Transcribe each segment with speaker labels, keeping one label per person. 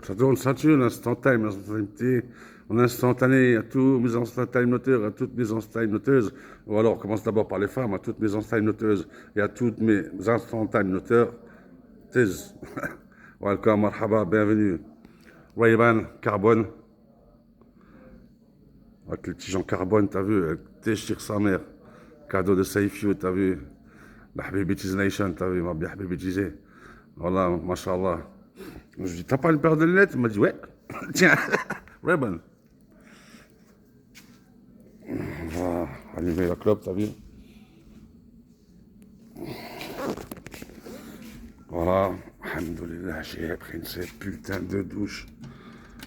Speaker 1: Ça tue l'instantanéité. En instantané à tous mes instantanoteurs, à toutes mes instantanoteuses. Ou alors, on commence d'abord par les femmes, à toutes mes instantanoteuses et à toutes mes instantanoteurs. Tiz. Welcome, marhaba, bienvenue. Ray-Ban, carbone. Avec le petit Jean Carbone, t'as vu, déchire sa mère. Cadeau de Safe t'as vu. La Habibiti's Nation, t'as vu, m'a bien Habibitisé. Voilà, mashallah. Je lui dis, t'as pas une paire de lunettes? Il m'a dit, ouais. Tiens, Ray-Ban. Voilà, allumer la clope, t'as vu? Voilà, alhamdoulilah, j'ai pris cette putain de douche.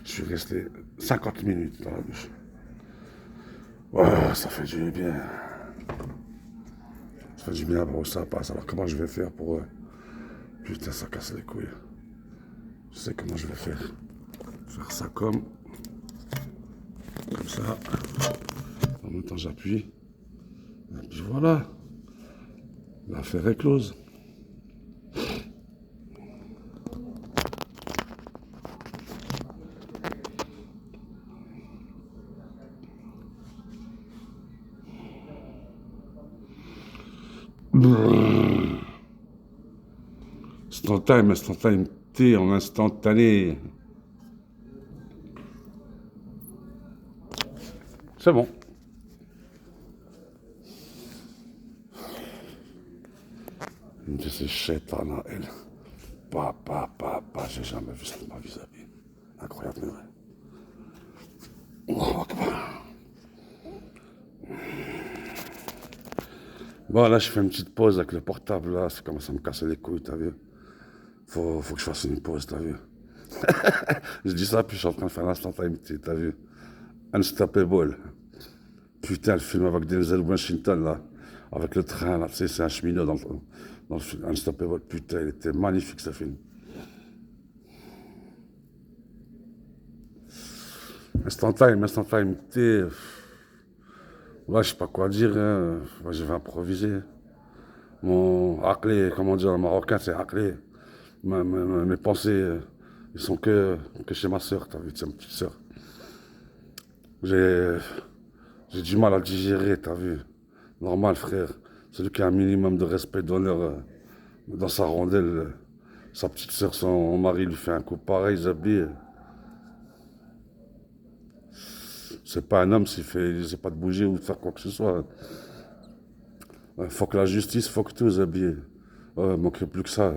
Speaker 1: Je suis resté 50 minutes dans la douche. Ouais, ça fait du bien. Ça fait du bien pour où ça passe. Alors comment je vais faire pour... Putain, ça casse les couilles. Je sais comment je vais faire. Faire ça comme ça. En même temps, j'appuie. Et puis voilà. L'affaire est close. Instantanéité en instantané. C'est bon. Une de ces chétanes à elle. J'ai jamais vu ça de ma vie. Incroyable, mais vrai. Allahu Akbar. Bon, là, je fais une petite pause avec le portable, là. Ça commence à me casser les couilles, t'as vu? Faut que je fasse une pause, t'as vu? Je dis ça, puis je suis en train de faire l'instantanéité, t'as vu? Unstoppable. Putain, le film avec Denzel Washington, là. Avec le train, là, tu sais, c'est un cheminot dans le film Unstoppable. Putain, il était magnifique, ce film. Instantanéité. Ouais, je sais pas quoi dire, hein. Ouais, je vais improviser. Mon raclé, comment dire en marocain, c'est raclé. Mes pensées, ils sont que chez ma soeur, t'as vu, c'est ma petite soeur. J'ai j'ai du mal à digérer, t'as vu. Normal, frère. Celui qui a un minimum de respect, d'honneur dans sa rondelle, sa petite soeur, son mari lui fait un coup pareil, Zabi. C'est pas un homme s'il sait pas de bouger ou de faire quoi que ce soit. Faut que la justice, faut que tout, Zabi. Manquerait plus que ça.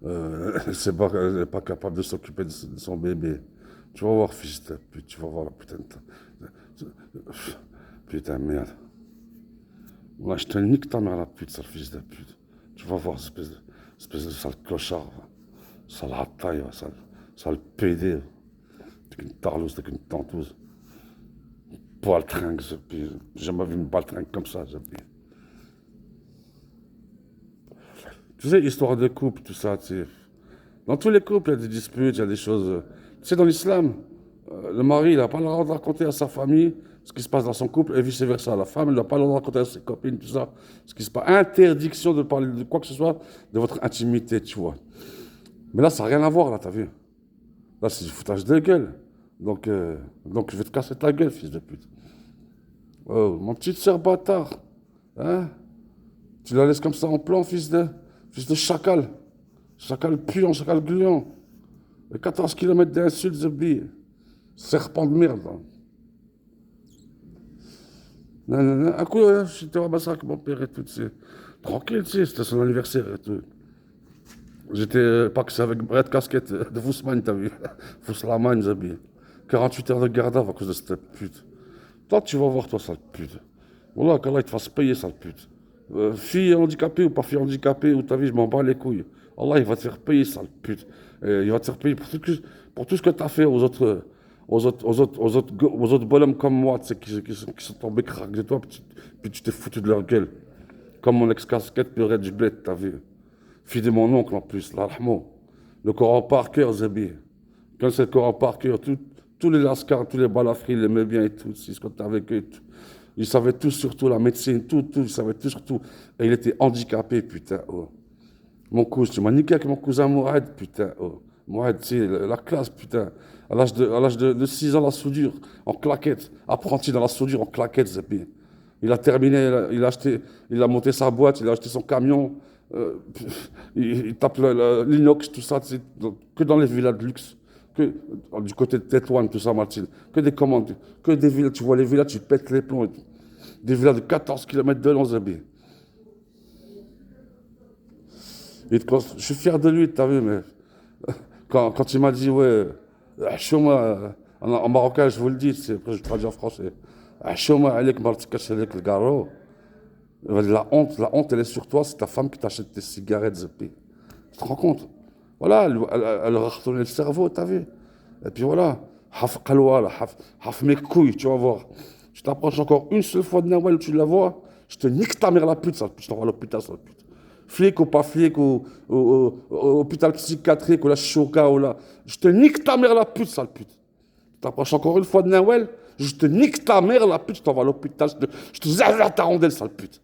Speaker 1: Elle n'est pas capable de s'occuper de son bébé. Tu vas voir, fils de pute, tu vas voir la putain de... Putain, merde. Moi, je te nique ta mère, la pute, sale fils de pute. Tu vas voir, espèce de sale clochard. Sale rataille, sale pédé. T'es qu'une tarlouse, t'es qu'une tentouse. Baltringue, ce pire. J'ai jamais vu une baltringue comme ça, ce pire. Tu sais, histoire de couple, tout ça, tu sais. Dans tous les couples, il y a des disputes, il y a des choses. Tu sais, dans l'islam, le mari, il n'a pas le droit de raconter à sa famille ce qui se passe dans son couple et vice-versa. La femme, elle n'a pas le droit de raconter à ses copines, tout ça, ce qui se passe. Interdiction de parler de quoi que ce soit de votre intimité, tu vois. Mais là, ça n'a rien à voir, là, t'as vu. Là, c'est du foutage de gueule. Donc, je vais te casser ta gueule, fils de pute. Oh, mon petite sœur bâtard. Hein? Tu la laisses comme ça en plan, fils de chacal. Chacal puant, chacal gluant. Et 14 km d'insultes, Zabi. Serpent de merde. Hein. Non, non, non. Un coup, j'étais au massacre avec mon père et tout. T'sais. Tranquille, tu sais, c'était son anniversaire et tout. J'étais pas que c'est avec Brett Casquette de Fousman, t'as vu. Fousslaman, Zabi. 48 heures de garde à cause de cette pute. Toi, tu vas voir, toi, sale pute. Voilà, qu'Allah, il te fasse payer, sale pute. Fille handicapée ou pas fille handicapée, ou ta vie, je m'en bats les couilles. Allah, il va te faire payer, sale pute. Et il va te faire payer pour tout ce que tu as fait aux autres bonhommes comme moi, tu sais, qui sont tombés crack de toi, puis tu t'es foutu de leur gueule. Comme mon ex-casquette, le Red Bled, t'as vu. Fille de mon oncle en plus, l'arhmo. Le Coran par cœur, Zabi. Quand c'est le Coran par cœur, tous les lascars, tous les balafris, ils l'aimaient bien et tout, c'est ce qu'on était avec eux et tout. Il savait tout sur tout, la médecine, tout, il savait tout sur tout. Et il était handicapé, putain, oh. Mon cousin, tu m'as niqué avec mon cousin Mourad, putain, oh. Moi, tu sais, la classe, putain. À l'âge de 6 ans, la soudure, en claquette. Apprenti dans la soudure, en claquette, Zépi. Il a terminé, il a monté sa boîte, il a acheté son camion. Il tape l'inox, tout ça, tu sais, que dans les villas de luxe. Que, du côté de Tétouan, tout ça, Martine. Que des commandes, que des villas. Tu vois les villas, tu pètes les plombs. Des villas de 14 kilomètres de long, Zépi. Je suis fier de lui, t'as vu, mais quand il m'a dit, ouais, Chouma, en marocain, je vous le dis, après je traduis en français. Chouma, Alek Martikash, Alek le Garo. La honte, elle est sur toi, c'est ta femme qui t'achète tes cigarettes, Zépi. Tu te rends compte? Voilà, elle leur a retourné le cerveau, t'as vu? Et puis voilà, haf qalwa, là, haf mes couilles, tu vas voir. Tu t'approches encore une seule fois de Nawal, tu la vois, je te nique ta mère la pute, sale pute, je t'envoie à l'hôpital, sale pute. Flic ou pas flic, au hôpital psychiatrique, ou la choca, ou là. Je te nique ta mère la pute, sale pute. Tu t'approches encore une fois de Nawal, je te nique ta mère la pute, je t'envoie à l'hôpital, je te zave à ta rondelle, sale pute.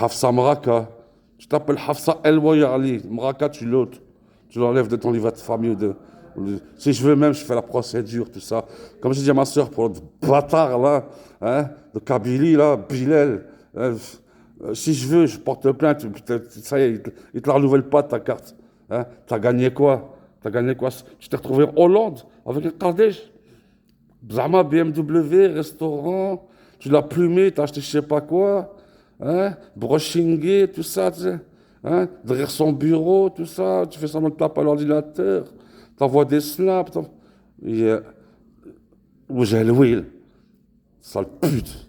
Speaker 1: Hafsa Mraka, tu t'appelles Hafsa El Ali. Mraka, tu l'ôtes. Tu l'enlèves de ton livret de famille. Si je veux même, je fais la procédure, tout ça. Comme je dis à ma soeur, pour le bâtard là, hein, de Kabylie, là, Bilal, si je veux, je porte plainte. Ça y est, il te la renouvelle pas ta carte. Hein. T'as gagné quoi? T'as gagné quoi? Tu t'es retrouvé en Hollande avec un Kardèche. Zama, BMW, restaurant, tu l'as plumé, t'as acheté je sais pas quoi, hein, brushingé, tout ça, tu sais, hein, derrière son bureau, tout ça, tu fais semblant de taper à l'ordinateur, t'envoies des snaps, où j'ai le will, sale pute.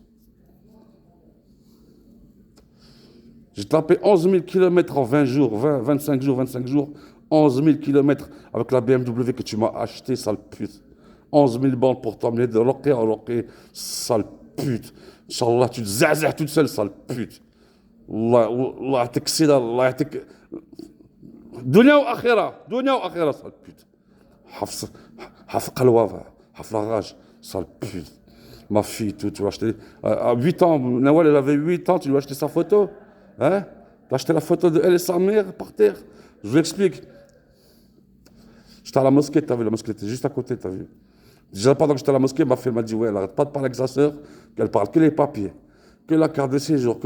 Speaker 1: J'ai tapé 11 000 kilomètres en 20 jours, 25 jours, 11 000 kilomètres avec la BMW que tu m'as acheté, sale pute. 11 000 bandes pour t'emmener de Loquet en Loquet, sale pute. Inch'Allah, tu te zazas toute seule, sale pute. Allah يعطيك السيدة, Allah يعطيك دنيا وآخرة, sale pute. حفظ قلوة, حفظ rage, sale pute. Ma fille, tout, tu lui as acheté. À 8 ans, Nawal, elle avait 8 ans, tu lui as acheté sa photo. Hein? Tu as acheté la photo de elle et sa mère par terre. Je vous explique. J'étais à la mosquée, t'as vu, la mosquée était juste à côté, t'as vu. Déjà pendant que j'étais à la mosquée, ma fille m'a dit, ouais, elle n'arrête pas de parler avec sa sœur, qu'elle parle que les papiers, que la carte de séjour,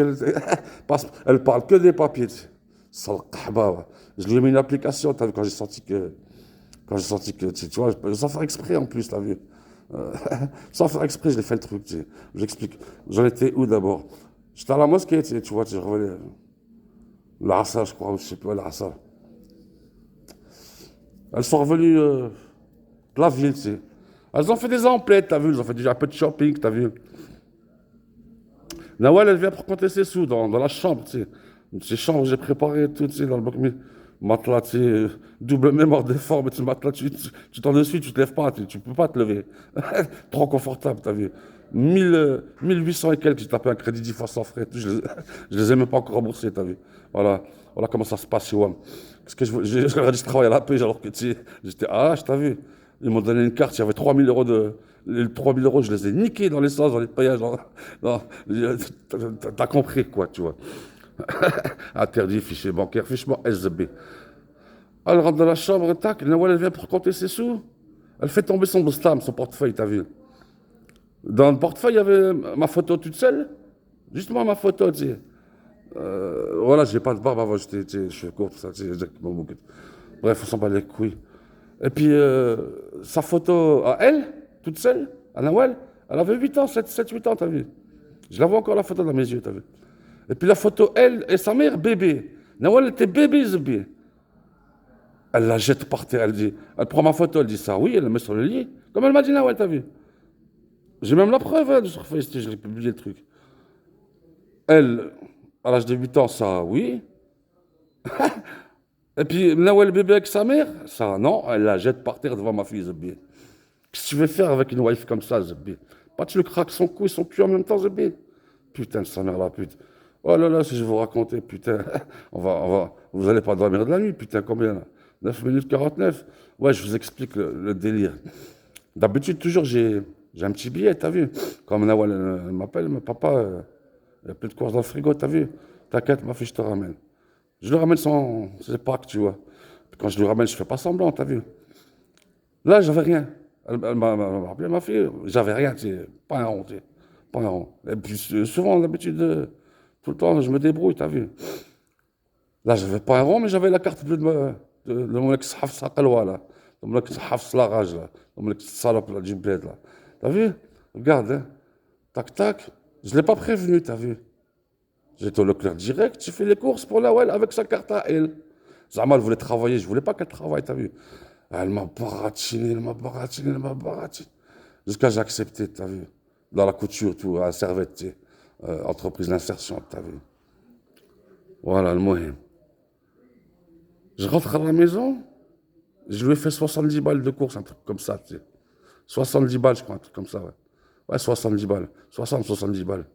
Speaker 1: elle parle que des papiers. Sale qahba, ouais. Je lui ai mis une application, t'as vu, quand j'ai senti que, tu vois, sans faire exprès en plus, t'as vu. Euh, Sans faire exprès, je l'ai fait le truc, tu sais. J'explique. J'en étais où d'abord? J'étais à la mosquée, tu vois, je revenais. L'Assa, je crois, ou je sais pas, l'Assa. Elles sont revenues de la ville, tu sais. Elles ont fait des emplettes, t'as vu, elles ont fait déjà un peu de shopping, t'as vu. Nawal, elle vient pour compter ses sous dans la chambre, tu sais. Ces chambres, j'ai préparé tout, tu sais, dans le bloc. Matelas, tu sais, double mémoire d'effort, mais tu matelas, tu t'en dessus, tu te lèves pas, tu peux pas te lever. Trop confortable, t'as vu. 1800 et quelques, j'ai tapé un crédit 10 fois sans frais, je les ai même pas encore remboursés, t'as vu. Voilà comment ça se passe chez WAM. Parce que j'aurais dit je travaille à la pêche alors que tu sais, j'étais à H, t'as vu. Ils m'ont donné une carte, il y avait 3000 euros les 3000 euros, je les ai niqués dans l'essence, dans les payages. T'as compris quoi, tu vois. Interdit, fichier bancaire, fichement SB. Elle rentre dans la chambre, tac, Nawal, elle vient pour compter ses sous. Elle fait tomber son bostam, son portefeuille, t'as vu. Dans le portefeuille, il y avait ma photo toute seule. Justement, ma photo, tu sais. Voilà, j'ai pas de barbe avant, je suis court, tout ça, tu sais. Bref, on s'en bat les couilles. Et puis, sa photo à elle, toute seule, à Nawal, elle avait 8 ans, 7, 8 ans, t'as vu. Je la vois encore, la photo dans mes yeux, t'as vu. Et puis la photo, elle et sa mère, bébé. Nawal était bébé, Zébé. Elle la jette par terre, elle prend ma photo, elle dit ça, oui, elle la met sur le lit. Comme elle m'a dit, Nawal, t'as vu. J'ai même la preuve hein, sur Facebook, je l'ai publié le truc. Elle, à l'âge de 8 ans, ça, oui. Et puis, Nawal bébé avec sa mère, ça, non, elle la jette par terre devant ma fille, Zébé. Qu'est-ce que tu veux faire avec une wife comme ça, Zébé? Pas tu le craques son cou et son cul en même temps, Zébé. Putain de sa mère, la pute. Oh là là, si je vous racontais, putain, vous allez pas dormir de la nuit, putain, combien là? 9 minutes 49. Ouais, je vous explique le délire. D'habitude, toujours, j'ai un petit billet, t'as vu? Comme Nawal m'appelle, mais papa, il n'y a plus de course dans le frigo, t'as vu? T'inquiète, ma fille, je te ramène. Je lui ramène ses packs, tu vois. Puis quand je lui ramène, je fais pas semblant, t'as vu. Là, j'avais rien. Elle m'a rappelé ma fille, j'avais rien, tu sais, pas un rond, tu sais, pas un rond. Et puis souvent, d'habitude, tout le temps, je me débrouille, t'as vu. Là, j'avais pas un rond, mais j'avais la carte bleue de mon ex-Hafs Aqalwa, là. De mon ex-Hafs Larage, là. De mon ex-salope, là, du bled, là. T'as vu? Regarde, hein. Tac, tac. Je l'ai pas prévenu, t'as vu? J'étais au Leclerc direct, j'ai fait les courses pour la Well avec sa carte à elle. Zama, elle voulait travailler, je voulais pas qu'elle travaille, t'as vu? Elle m'a baratiné, elle m'a baratiné, elle m'a baratiné. Jusqu'à j'ai accepté, t'as vu? Dans la couture, tout, à la serviette, tu sais. Entreprise d'insertion, t'as vu? Voilà, le moyen. Je rentre à la maison, je lui ai fait 70 balles de course, un truc comme ça, tu sais. 70 balles, je crois, un truc comme ça, ouais. Ouais, 70 balles. 70 balles.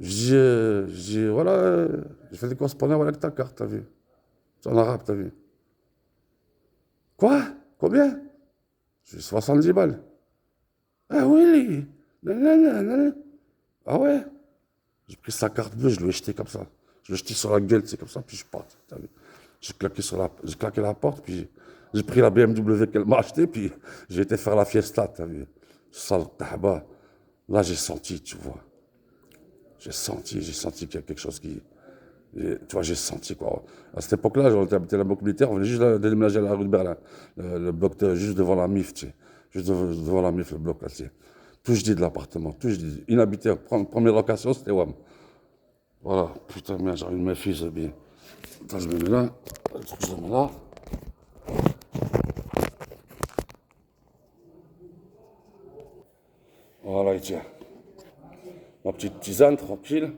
Speaker 1: Voilà, j'ai fait des correspondants avec ta carte, t'as vu? C'est en arabe, t'as vu? Quoi? Combien? J'ai 70 balles. Ah oui, nanana. Ah ouais? J'ai pris sa carte bleue, je lui ai jeté comme ça. Je l'ai jeté sur la gueule, c'est comme ça, puis je suis parti, t'as vu? J'ai claqué la porte, puis j'ai pris la BMW qu'elle m'a achetée, puis j'ai été faire la fiesta, t'as vu? Sale tahba. Là, j'ai senti, tu vois. J'ai senti qu'il y a quelque chose qui. Tu vois, j'ai senti quoi. À cette époque-là, j'étais habité la bloc militaire, on venait juste de déménager à la rue de Berlin. Le bloc juste devant la MIF, tu sais. Devant la MIF, le bloc là, tu sais. Tout je dis de l'appartement, tout je dis. Inhabité, première location, c'était WAM. Voilà, putain, merde, j'ai envie de mes fils, bien. Attends, je me mets là. Je me mets là. Voilà, il tient. Ma petite tisane, tranquille.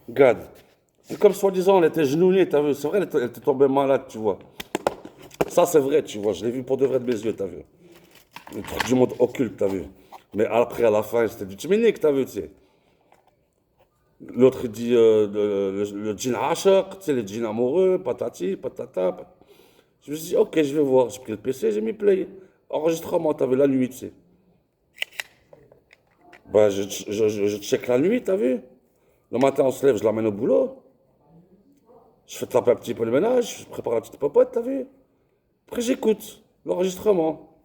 Speaker 1: Regarde. C'est comme soi-disant, elle était genouillée, t'as vu? C'est vrai, elle était tombée malade, tu vois. Ça, c'est vrai, tu vois. Je l'ai vu pour de vrai de mes yeux, t'as vu? Le truc du monde occulte, t'as vu? Mais après, à la fin, c'était du tchiminik, t'as vu, tu sais. L'autre, il dit le djinn ashaq, tu sais, le djinn amoureux, patati, patata. Je me suis dit, ok, je vais voir. J'ai pris le PC, j'ai mis play. Enregistrement, t'as vu, la nuit, tu sais. Ben, je check la nuit, t'as vu? Le matin, on se lève, je l'emmène au boulot. Je fais taper un petit peu le ménage, je prépare la petite popote, t'as vu? Après, j'écoute l'enregistrement.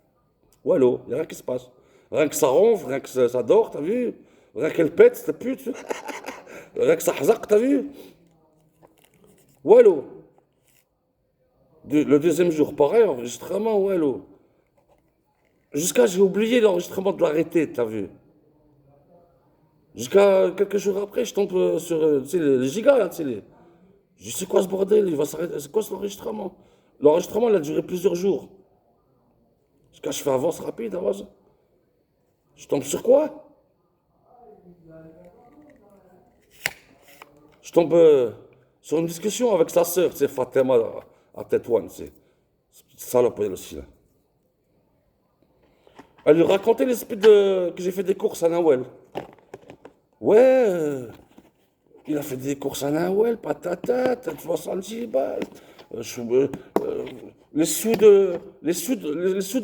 Speaker 1: Wallo, il n'y a rien qui se passe. Rien que ça ronfle, rien que ça dort, t'as vu? Rien qu'elle pète, cette pute. Rien que ça hazak, t'as vu? Wallo. Le deuxième jour, pareil, enregistrement, wallo. Jusqu'à j'ai oublié l'enregistrement de l'arrêter, t'as vu? Jusqu'à quelques jours après, je tombe sur tu sais, les gigas, là, tu sais. Je dis, c'est quoi ce bordel? Il va s'arrêter. C'est quoi cet enregistrement? L'enregistrement, il a duré plusieurs jours. Jusqu'à je fais avance rapide, avance. Je tombe sur quoi? Je tombe sur une discussion avec sa sœur, tu sais, Fatima, à Tétouan, tu sais. Cette petite salope, elle aussi, là. Elle lui racontait que j'ai fait des courses à Nawel. Ouais, il a fait des courses à Nawel, patata, t'as 70 balles. Euh, les sous de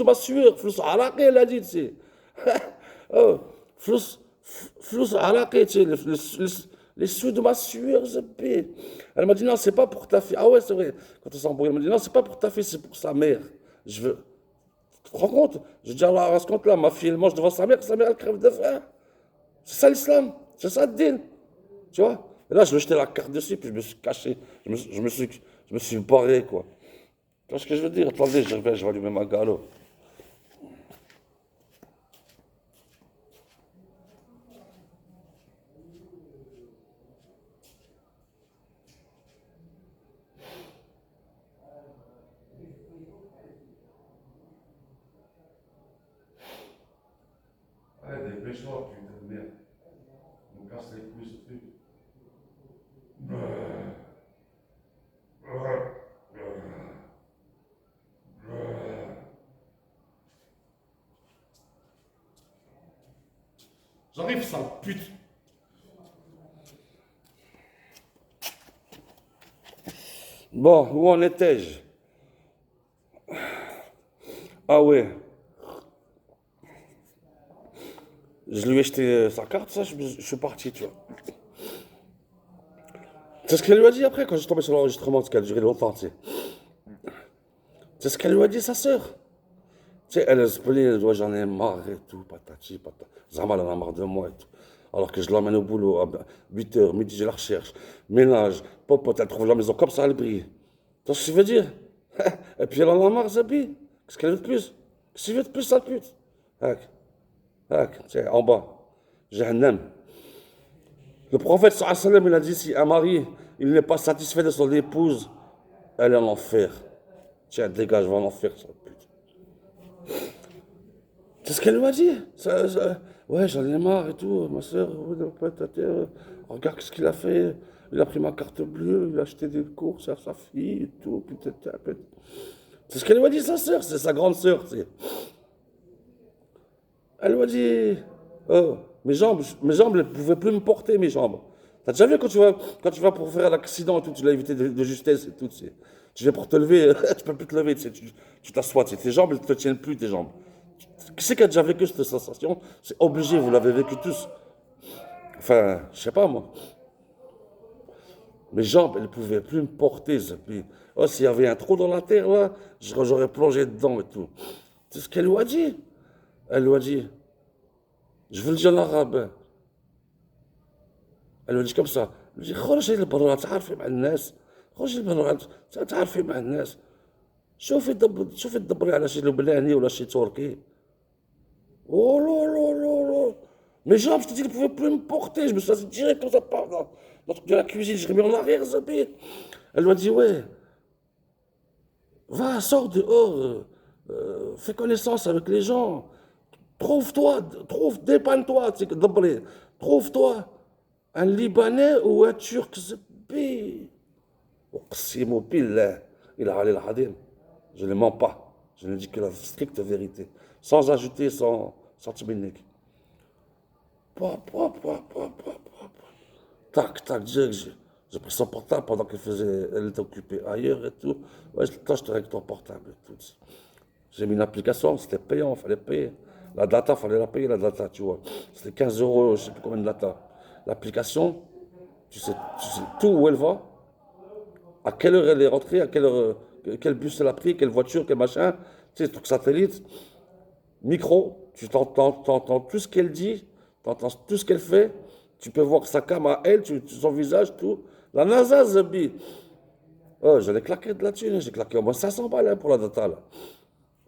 Speaker 1: ma sueur, flous araqé, elle a dit, tu sais. Oh, flous, flous araqé, tu sais, les sous de ma sueur, Zebé. Elle m'a dit, non, c'est pas pour ta fille. Ah ouais, c'est vrai. Quand on s'embrouille, elle m'a dit, non, c'est pas pour ta fille, c'est pour sa mère. Je veux. Tu te rends compte? J'ai dit, alors, à ce compte-là, ma fille, elle mange devant sa mère, elle crève de faim. C'est ça l'islam, c'est ça le din. Tu vois? Et là, je lui ai jeté la carte dessus, puis je me suis caché. Je me suis barré, quoi. Tu vois ce que je veux dire? Attendez, je vais allumer ma galo. Ouais, dépêche-toi, putain de merde. On me casse les couilles, ce truc. J'arrive, sale pute. Bon, où en étais-je? Ah ouais, je lui ai jeté sa carte, ça, je suis parti, tu vois. C'est ce qu'elle lui a dit après, quand je suis tombé sur l'enregistrement, parce qu'elle a duré longtemps, tu sais. C'est ce qu'elle lui a dit, sa sœur. Tu sais, elle se plaignait, elle dit, ouais, j'en ai marre et tout, patati, patata. Zamal, elle en a marre de moi et tout. Alors que je l'emmène au boulot à 8h, midi, je la recherche. Ménage, popote, elle trouve la maison comme ça, elle brille. Tu vois ce que je veux dire? Et puis elle en a marre, Zabi. Qu'est-ce qu'elle veut de plus? Qu'est-ce qu'elle veut de plus, sale pute? Hac, hac, tu sais, en bas. Jahannam. Le prophète, sallallahu alayhi wa sallam, il a dit, si un mari, il n'est pas satisfait de son épouse, elle est en enfer. Tiens, dégage, va en enfer, sale pute. C'est ce qu'elle lui a dit. Ouais, j'en ai marre et tout. Ma soeur, regarde ce qu'il a fait. Il a pris ma carte bleue, il a acheté des courses à sa fille et tout. C'est ce qu'elle lui a dit, sa soeur, c'est sa grande soeur. Elle lui a dit, oh, mes jambes ne pouvaient plus me porter, mes jambes. T'as déjà vu quand tu vas pour faire l'accident et tout, tu l'as évité de justesse et tout, tu viens pour te lever, tu peux plus te lever, tu t'assois, tes jambes, elles ne te tiennent plus, tes jambes. Qui c'est qui a déjà vécu cette sensation? C'est obligé, vous l'avez vécu tous. Enfin, je sais pas moi. Mes jambes, elles ne pouvaient plus me porter. Puis, oh, s'il y avait un trou dans la terre, là, j'aurais plongé dedans et tout. C'est ce qu'elle lui a dit. Elle lui a dit, je vous le dis en arabe. Elle lui a dit comme ça. Elle lui a dit, خرجي لبرا تعرفي مع الناس. خرجي لبرا تعرفي مع الناس. شوفي تدبري على شي لبناني ولا شي تركي. Oh là là là là. Mes jambes, je te dis, elles ne pouvaient plus me porter. Je me suis assis direct comme ça, dans le truc de la cuisine. Je remis en arrière, Zabi. Elle m'a dit, ouais, va, sors dehors, fais connaissance avec les gens. Dépanne-toi, tu sais, trouve-toi un Libanais ou un Turc, Zabi. أقسم بالله إلى علي العظيم. Je ne mens pas. Je ne dis que la stricte vérité. Sans ajouter, sans tchiminik. Tac, tac, j'ai pris son portable pendant elle était occupée ailleurs et tout. Ouais, je te règle ton portable et tout. J'ai mis une application, c'était payant, il fallait payer. La data, il fallait la payer, la data, tu vois. C'était 15 euros, je ne sais plus combien de data. L'application, tu sais tout où elle va, à quelle heure elle est rentrée, à quelle heure, quel bus elle a pris, quelle voiture, quel machin. Tu sais, truc satellite, micro, tu t'entends tout ce qu'elle dit, tu entends tout ce qu'elle fait, tu peux voir sa cam à elle, son visage, tout. La NASA, Zabi. Oh, j'allais claquer de la thune, j'ai claqué au moins 500 balles hein, pour la data, là.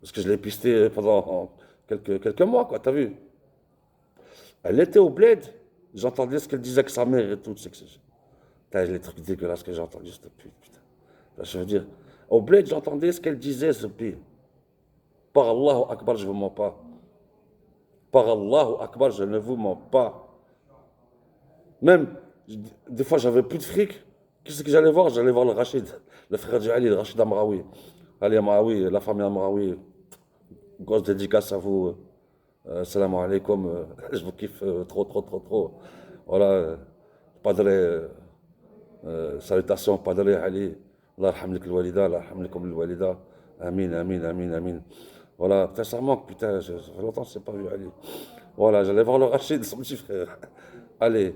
Speaker 1: Parce que je l'ai pisté pendant quelques mois, quoi, t'as vu? Elle était au bled, j'entendais ce qu'elle disait avec sa mère et tout. Putain, les trucs dégueulasses que j'ai entendus, cette pute, putain. Là, je veux dire, au bled, j'entendais ce qu'elle disait, ce pire. Par Allahu Akbar, je ne vous mens pas. Par Allahu Akbar, je ne vous mens pas. Même, des fois, j'avais plus de fric. Qu'est-ce que j'allais voir? J'allais voir le Rachid, le frère de Ali, le Rachid Amraoui. Ali Amraoui, la famille Amraoui. Grosse dédicace à vous. Salam alaikum. Je vous kiffe trop, trop, trop, trop. Voilà. Padre, salutations, Padre Ali. Allah yarhamlik al-walida, Allah yarhamlikum al-walida. Amin, amin, amin, amin. Voilà, putain, ça manque, putain, ça fait longtemps que je n'ai pas vu Ali. Voilà, j'allais voir le Rachid, son petit frère. Allez.